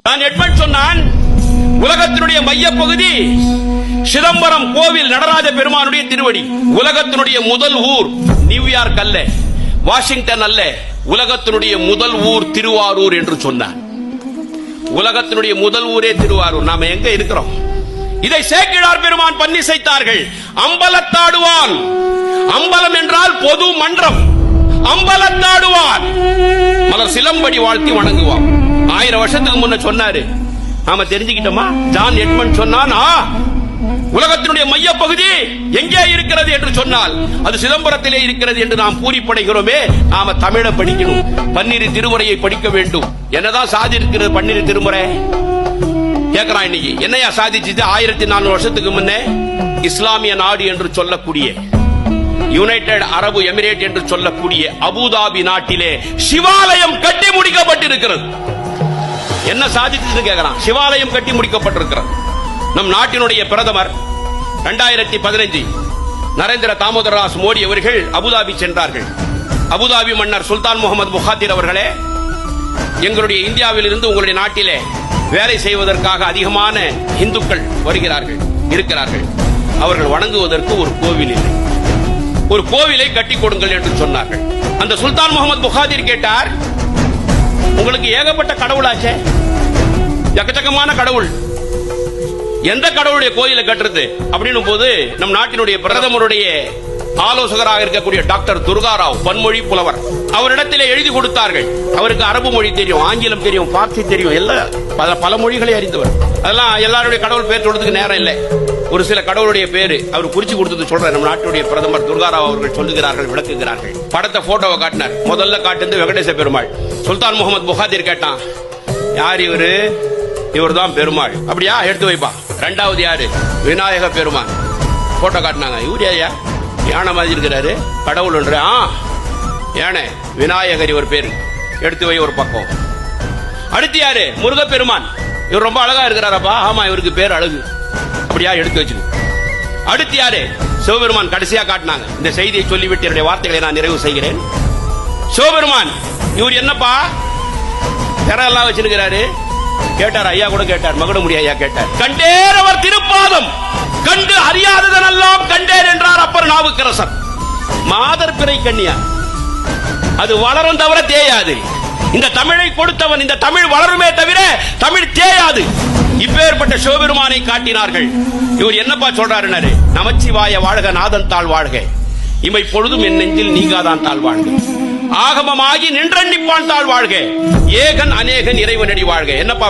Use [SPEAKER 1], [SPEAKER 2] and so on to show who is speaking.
[SPEAKER 1] தான் எட்மண்ட் சொன்னான், உலகத்தினுடைய மையப்பகுதி சிதம்பரம் கோவில் நடராஜ பெருமானுடைய திருவடி. உலகத்தினுடைய முதல் ஊர் நியூயார்க் அல்ல, வாஷிங்டன் அல்ல, உலகத்தினுடைய முதல் ஊர் திருவாரூர் என்று சொன்னார். உலகத்தினுடைய முதல் ஊரே திருவாரூர். நாம எங்க இருக்கிறோம்? இதை சேக்கிழார் பெருமான் பன்னிசைத்தார்கள். அம்பலத்தாடுவான், அம்பலம் என்றால் பொது மன்றம், அம்பலத்தாடுவான் மலர் சிலம்படி வாழ்த்தி வணங்குவான். 1000 வருஷத்துக்கு முன்ன சொன்னாரு. நாம தெரிஞ்சுக்கிட்டோமா? ஜான் எட்மண்ட் சொன்னான், உலகத்தினுடைய மையப்பகுதி எங்கே இருக்கிறது என்று சொன்னால் அது சிதம்பரத்திலே இருக்கிறது என்று நாம் பூரிப்படைகிறோமே. நாம தமிழை படிக்கணும், பன்னிரு திருமுறையை படிக்க வேண்டும். என்னதான் சாதி இருக்கிறது பன்னிரு திருமுறை கேட்கிறான். இன்னைக்கு என்னையா சாதிச்சு? 1400 வருஷத்துக்கு முன்னே இஸ்லாமிய நாடு என்று சொல்லக்கூடிய யுனைடெட் அரபு எமிரேட் என்று சொல்லக்கூடிய அபுதாபி நாட்டிலே சிவாலயம் கட்டி முடிக்கப்பட்டிருக்கிறது. என்ன சாதிச்சு கேட்கிறான்? சிவாலயம் கட்டி முடிக்கப்பட்டிருக்கிறது. நம் நாட்டினுடைய பிரதமர் 2015 நரேந்திர தாமோதரதாஸ் மோடி அவர்கள் அபுதாபி சென்றார்கள். அபுதாபி மன்னர் சுல்தான் முகமது புகாதிர் அவர்களே, எங்களுடைய இந்தியாவில் இருந்து உங்களுடைய நாட்டிலே வேலை செய்வதற்காக அதிகமான இந்துக்கள் வருகிறார்கள், இருக்கிறார்கள். அவர்கள் வணங்குவதற்கு ஒரு கோவில் இல்லை, ஒரு கோவிலை கட்டி கொடுங்கள் என்று சொன்னார்கள். அந்த சுல்தான் முகமது புகாதிர் கேட்டார், உங்களுக்கு ஏகப்பட்ட கடவுளாச்சே, எக்கச்சக்கமான கடவுள், எந்த கடவுளுடைய கோயிலை கட்டுறது அப்படின்னு போது நம் நாட்டினுடைய பிரதமருடைய ஆலோசகராக இருக்கக்கூடிய டாக்டர் துர்காராவ் பன்மொழி புலவர் அவரிடத்திலே எழுதி கொடுத்தார்கள். அவருக்கு அரபு மொழி தெரியும், ஆங்கிலம் தெரியும், பார்சி தெரியும், எல்லாம் பல மொழிகளை அறிந்தவர். அதெல்லாம் எல்லாருடைய கடவுள் பேர் சொல்றதுக்கு நேரம் இல்லை. ஒரு சில கடவுளுடைய பேரு அவர் குறிச்சு கொடுத்தது சொல்ற நம் நாட்டுடைய பிரதமர் துர்காராவ் அவர்கள் சொல்லுகிறார்கள், விளக்குகிறார்கள். படத்தை போட்டோவை காட்டினார். முதல்ல காட்டுறது வெங்கடேச பெருமாள். சுல்தான் முகமது புகாதிர் கேட்டான், யார் இவரு? இவர் தான் பெருமாள். அப்படியா, எடுத்து வைப்பா. ரெண்டாவது யாரு? விநாயக பெருமான். போட்டோ காட்டினாங்க. இவர் ஐயா யானை மாதிரி இருக்கிறாரு, கடவுள் ஒன்று. யானை விநாயகர் இவர் பேரு, எடுத்து வை ஒரு பக்கம். அடுத்து யாரு? முருகப்பெருமான். இவர் ரொம்ப அழகா இருக்கிறாரப்பா. ஆமா, இவருக்கு பேர் அழகு. அப்படியா, எடுத்து வச்சு. அடுத்து யாரு? சிவபெருமான். கடைசியா காட்டினாங்க. இந்த செய்தியை சொல்லிவிட்டு என்னுடைய வார்த்தைகளை நான் நிறைவு செய்கிறேன். சிவபெருமான் இவர் என்னப்பா திரையெல்லாம் வச்சிருக்கிறாரு? கேட்டார், ஐயா கூட கேட்டார், மகுடமுடி ஐயா கேட்டார். கண்டேர் அவர் திருப்பாதம், கண்டு அறியாததெல்லாம் கண்டேர் என்றார் அப்பர் நாவுக்கரசர். மாதர் பிறை கண்ணியா, அது வளரும் தவிர தேயாது. இந்த தமிழை கொடுத்தவன், இந்த தமிழ் வளருமே தவிர தமிழ் தேயாது. இப்பேற்பட்ட சிவபெருமானை காட்டினார்கள். இவர் என்னப்பா சொல்றாரு? நமச்சிவாய வாழ்க, நாதன் தாழ் வாழ்க, இமை பொழுதும் என் நெஞ்சில் நீங்காதான் தாழ் வாழ்க, ஆகமமாகி நின்றன்னிப்பான் தாழ் வாழ்க, ஏகன் அநேகன் இறைவனடி வாழ்க. என்னப்பா